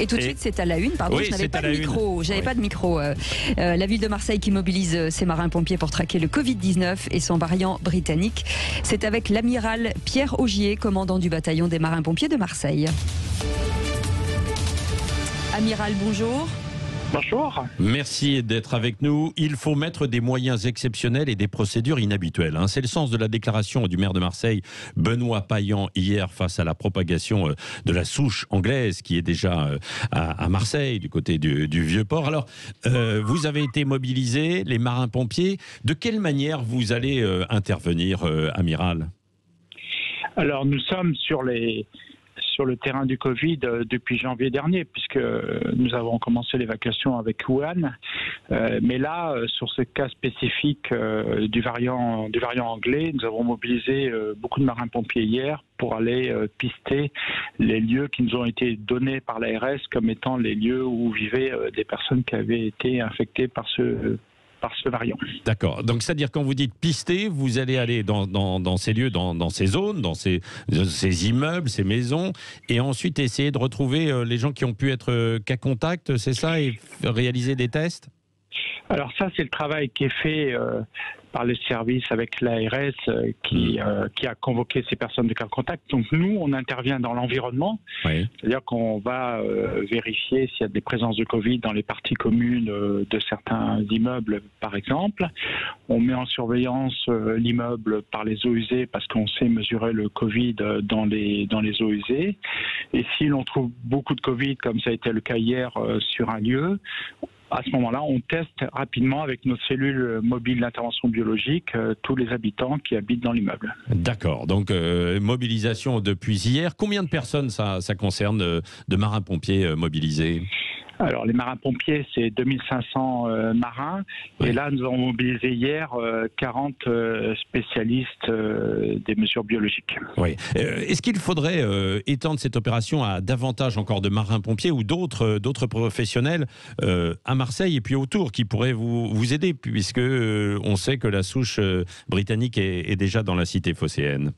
Et tout de suite, c'est à la une. Pardon, Oui, je n'avais c'est pas à de la micro. une. J'avais Oui. pas de micro. La ville de Marseille qui mobilise ses marins-pompiers pour traquer le Covid-19 et son variant britannique. C'est avec l'amiral Pierre Augier, commandant du bataillon des marins-pompiers de Marseille. Amiral, bonjour. Bonjour. Merci d'être avec nous. Il faut mettre des moyens exceptionnels et des procédures inhabituelles. C'est le sens de la déclaration du maire de Marseille, Benoît Payan, hier face à la propagation de la souche anglaise qui est déjà à Marseille, du côté du Vieux-Port. Alors, vous avez été mobilisés, les marins-pompiers. De quelle manière vous allez intervenir, amiral ? Alors, nous sommes sur le terrain du Covid depuis janvier dernier, puisque nous avons commencé l'évacuation avec Wuhan. Mais là, sur ce cas spécifique du variant anglais, nous avons mobilisé beaucoup de marins-pompiers hier pour aller pister les lieux qui nous ont été donnés par l'ARS comme étant les lieux où vivaient des personnes qui avaient été infectées par ce variant. D'accord. Donc, c'est-à-dire, quand vous dites pister, vous allez aller dans ces lieux, dans ces zones, dans ces immeubles, ces maisons, et ensuite essayer de retrouver les gens qui ont pu être cas contact, c'est ça, et réaliser des tests ? Alors ça, c'est le travail qui est fait par les services avec l'ARS qui a convoqué ces personnes de cas contact. Donc nous, on intervient dans l'environnement, Oui. c'est-à-dire qu'on va vérifier s'il y a des présences de Covid dans les parties communes de certains immeubles, par exemple. On met en surveillance l'immeuble par les eaux usées parce qu'on sait mesurer le Covid dans les eaux usées. Et si l'on trouve beaucoup de Covid, comme ça a été le cas hier sur un lieu, à ce moment-là, on teste rapidement avec nos cellules mobiles d'intervention biologique tous les habitants qui habitent dans l'immeuble. D'accord. Donc, mobilisation depuis hier. Combien de personnes ça concerne de marins-pompiers mobilisés ? Alors, les marins-pompiers, c'est 2500 marins. Oui. Et là, nous avons mobilisé hier 40 spécialistes des mesures biologiques. Oui. Est-ce qu'il faudrait étendre cette opération à davantage encore de marins-pompiers ou d'autres professionnels à Marseille et puis autour qui pourraient vous aider, puisque on sait que la souche britannique est déjà dans la cité phocéenne?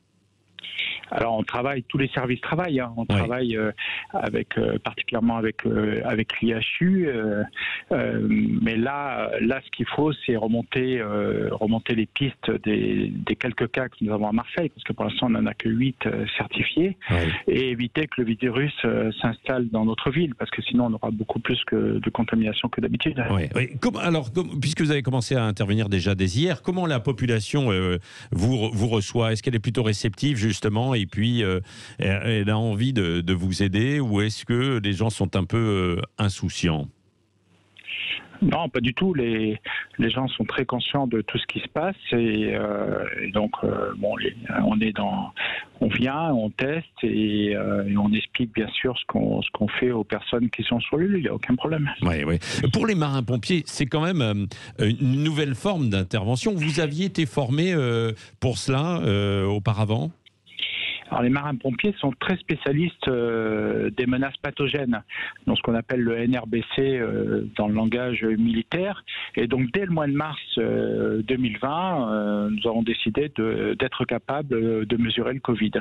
Alors on travaille, tous les services travaillent. On travaille particulièrement avec l'IHU. Mais là, ce qu'il faut, c'est remonter les pistes des quelques cas que nous avons à Marseille, parce que pour l'instant on n'en a que 8 certifiés, et éviter que le virus s'installe dans notre ville, parce que sinon on aura beaucoup plus de contamination que d'habitude. Oui. Alors, puisque vous avez commencé à intervenir déjà dès hier, comment la population vous reçoit ? Est-ce qu'elle est plutôt réceptive justement et puis elle a envie de vous aider, ou est-ce que les gens sont un peu insouciants ? Non, pas du tout. Les gens sont très conscients de tout ce qui se passe et donc on vient, on teste et on explique bien sûr ce qu'on fait aux personnes qui sont sur l'île. Il n'y a aucun problème. Oui. Pour les marins-pompiers, c'est quand même une nouvelle forme d'intervention. Vous aviez été formé pour cela auparavant ? Alors les marins-pompiers sont très spécialistes des menaces pathogènes, donc ce qu'on appelle le NRBC dans le langage militaire. Et donc dès le mois de mars 2020, nous avons décidé d'être capables de mesurer le Covid.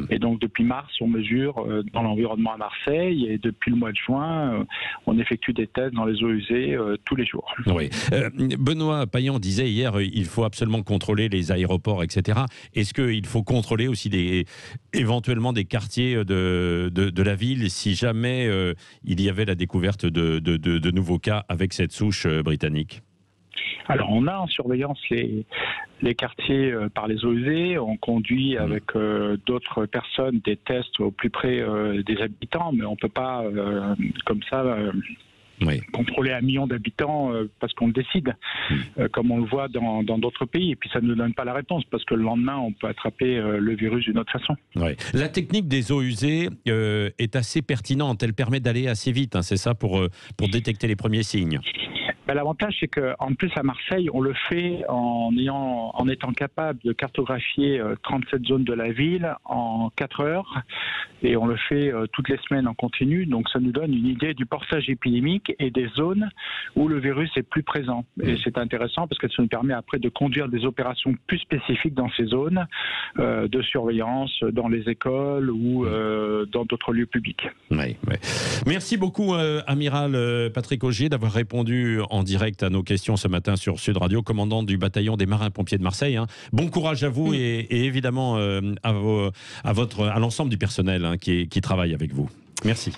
Et donc depuis mars, on mesure dans l'environnement à Marseille, et depuis le mois de juin, on effectue des tests dans les eaux usées tous les jours. Oui. Benoît Payan disait hier, il faut absolument contrôler les aéroports, etc. Est-ce qu'il faut contrôler aussi éventuellement des quartiers de la ville si jamais il y avait la découverte de nouveaux cas avec cette souche britannique? Alors on a en surveillance les quartiers par les eaux usées, on conduit avec d'autres personnes des tests au plus près des habitants, mais on ne peut pas comme ça contrôler 1 million d'habitants parce qu'on le décide, comme on le voit dans d'autres pays. Et puis ça ne nous donne pas la réponse, parce que le lendemain, on peut attraper le virus d'une autre façon. Oui. La technique des eaux usées est assez pertinente. Elle permet d'aller assez vite, c'est ça, pour détecter les premiers signes. L'avantage, c'est qu'en plus à Marseille, on le fait en étant capable de cartographier 37 zones de la ville en 4 heures, et on le fait toutes les semaines en continu. Donc ça nous donne une idée du portage épidémique et des zones où le virus est plus présent. Et c'est intéressant parce que ça nous permet après de conduire des opérations plus spécifiques dans ces zones de surveillance dans les écoles ou dans d'autres lieux publics. Oui, oui. Merci beaucoup, Amiral Patrick Augier, d'avoir répondu en direct à nos questions ce matin sur Sud Radio, commandant du bataillon des marins-pompiers de Marseille. Bon courage à vous et évidemment à l'ensemble du personnel qui travaille avec vous. Merci.